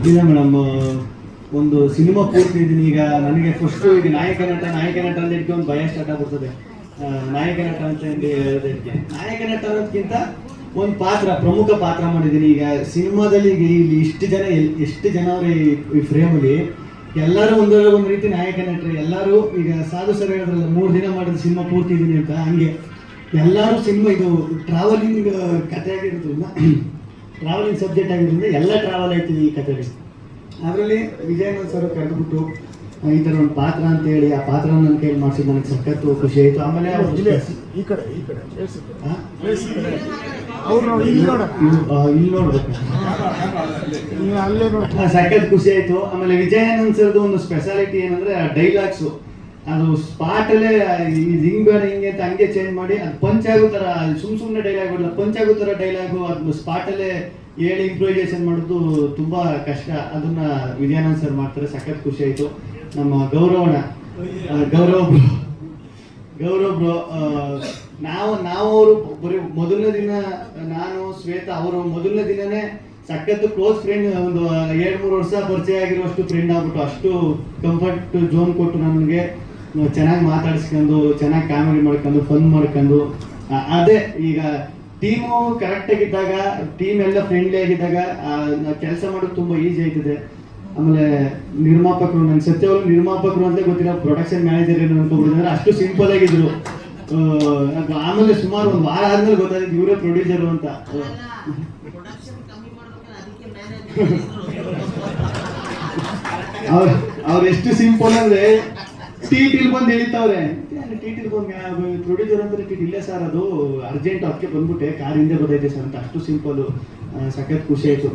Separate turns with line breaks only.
ಇಲ್ಲ ಮೇಡಮ್, ಒಂದು ಸಿನಿಮಾ ಪೂರ್ತಿ ಇದೀನಿ ಈಗ. ನನಗೆ ಫಸ್ಟ್ ಈಗ ನಾಯಕ ನಟ ಅಂತ ಇದಕ್ಕೆ ಒಂದು ಭಯ ಸ್ಟಾರ್ಟ್ ಆಗ್ಬಿಡ್ತದೆ. ನಾಯಕ ನಟ ಅಂತ ಹೇಳೋದಕ್ಕೆ ನಾಯಕ ನಟ ಅನ್ನೋದಕ್ಕಿಂತ ಒಂದು ಪ್ರಮುಖ ಪಾತ್ರ ಮಾಡಿದ್ದೀನಿ. ಈಗ ಸಿನಿಮಾದಲ್ಲಿ ಈಗ ಇಲ್ಲಿ ಎಷ್ಟು ಜನ ಅವ್ರೆ ಈ ಫ್ರೇಮಲ್ಲಿ ಎಲ್ಲರೂ ಒಂದು ರೀತಿ ನಾಯಕ ನಟರು. ಎಲ್ಲರೂ ಈಗ ಸಾಧು ಸರ್ ಹೇಳಿದ್ರಲ್ಲ 3 ದಿನ ಮಾಡಿದ ಸಿನಿಮಾ ಪೂರ್ತಿ ಇದೀನಿ ಅಂತ, ಹಂಗೆ ಎಲ್ಲರೂ ಸಿನಿಮಾ ಇದು ಟ್ರಾವೆಲಿಂಗ್ ಕಥೆ ಆಗಿರೋದ್ರಿಂದ, ಟ್ರಾವೆಲಿಂಗ್ ಸಬ್ಜೆಕ್ಟ್ ಆಗಿರೋದ್ರಿಂದ ಎಲ್ಲ ಟ್ರಾವೆಲ್ ಆಯ್ತೀವಿ ಈ ಕಥೆಯಲ್ಲಿ. ಅದರಲ್ಲಿ ವಿಜಯನಾಥ್ ಸರ್ ಕರೆದುಬಿಟ್ಟು ಈ ಥರ ಒಂದು ಪಾತ್ರ ಅಂತ ಹೇಳಿ ಆ ಪಾತ್ರ ನನ್ನ ಕೈಲಿ ಮಾಡಿಸಿ ನನಗೆ ಸಖತ್ತು ಖುಷಿ ಆಯಿತು. ಆಮೇಲೆ ಇಲ್ಲಿ ನೋಡ್ಬೇಕು, ಸಖತ್ ಖುಷಿ ಆಯಿತು. ಆಮೇಲೆ ವಿಜಯಾನಂದ್ ಸರ್ದು ಒಂದು ಸ್ಪೆಷಾಲಿಟಿ ಏನಂದ್ರೆ ಡೈಲಾಗ್ಸು ಅದು ಸ್ಪಾಟಲ್ಲೇ ಹಿಂಗ್ ಬೇಡ ಹಿಂಗೆ ಅಂತ ಹಂಗೆ ಚೇಂಜ್ ಮಾಡಿ ಅದು ಪಂಚ್ ಆಗೋ ಥರ, ಸುಮ್ಮನೆ ಡೈಲಾಗ್ ಬರಲ್ಲ, ಪಂಚ್ ಆಗೋ ಥರ ಡೈಲಾಗು ಅದು ಸ್ಪಾಟಲ್ಲೇ ಹೇಳಿ ಇಂಪ್ರೂವೈಸೇಷನ್ ಮಾಡೋದು ತುಂಬ ಕಷ್ಟ. ಅದನ್ನ ವಿಜಯಾನಂದ್ ಸರ್ ಮಾಡ್ತಾರೆ, ಸಖತ್ ಖುಷಿ ಆಯಿತು. ನಮ್ಮ ಗೌರವ್ ಬ್ರೋ ನಾವು ಅವರು ಬರೀ ಮೊದಲನೇ ದಿನ ನಾನು ಶ್ವೇತಾ ಅವರು ಮೊದಲನೇ ದಿನನೇ ಸಖತ್ತು ಕ್ಲೋಸ್ ಫ್ರೆಂಡ್, ಒಂದು 2-3 ವರ್ಷ ಪರಿಚಯ ಆಗಿರುವಷ್ಟು ಫ್ರೆಂಡ್ ಆಗ್ಬಿಟ್ಟು ಅಷ್ಟು ಕಂಫರ್ಟ್ ಝೋನ್ ಕೊಟ್ಟು ನನಗೆ ಚೆನ್ನಾಗಿ ಮಾತಾಡಿಸ್ಕೊಂಡು ಚೆನ್ನಾಗಿ ಕಾಮಿಡಿ ಮಾಡ್ಕೊಂಡು ಫನ್ ಮಾಡ್ಕೊಂಡು. ಅದೇ ಈಗ ಟೀಮು ಕರೆಕ್ಟಾಗಿದ್ದಾಗ, ಟೀಮ್ ಎಲ್ಲ ಫ್ರೆಂಡ್ಲಿ ಆಗಿದ್ದಾಗ ಕೆಲಸ ಮಾಡೋದು ತುಂಬ ಈಸಿ ಆಯ್ತದೆ. ಆಮೇಲೆ ನಿರ್ಮಾಪಕರು, ನನ್ನ ಸತ್ಯವರು ನಿರ್ಮಾಪಕರು ಅಂತ ಗೊತ್ತಿಲ್ಲ, ಪ್ರೊಡಕ್ಷನ್ ಮ್ಯಾನೇಜರ್ ಏನು ಅನ್ಕೊಂಡ್ಬಿಟ್ಟಿದ್ದಾರೆ, ಅಷ್ಟು ಸಿಂಪಲ್ ಆಗಿದ್ರು. ಆಮೇಲೆ ಸುಮಾರು ಒಂದು ವಾರ ಆದ್ಮೇಲೆ ಗೊತ್ತಾಯ್ತು ಇವರೇ ಪ್ರೊಡ್ಯೂಸರು ಅಂತ. ಅವ್ರು ಎಷ್ಟು ಸಿಂಪಲ್ ಅಂದ್ರೆ ಟಿಟಿಲ್ ಬಂದು ಹೇಳಿತ್ತವ್ರೆ, ಟಿಟಿಲ್ ಬಂದು ಪ್ರೊಡ್ಯೂಸರ್ ಅಂದ್ರೆ ಟಿಟಿ ಇಲ್ಲೇ ಸರ್ ಅದು ಅರ್ಜೆಂಟ್ ಅದಕ್ಕೆ ಬಂದ್ಬಿಟ್ಟೆ ಕಾರ್ ಹಿಂದೆ ಗೊತ್ತೈತೆ ಸರ್ ಅಂತ. ಅಷ್ಟು ಸಿಂಪಲ್, ಸಖತ್ ಖುಷಿ ಆಯ್ತು.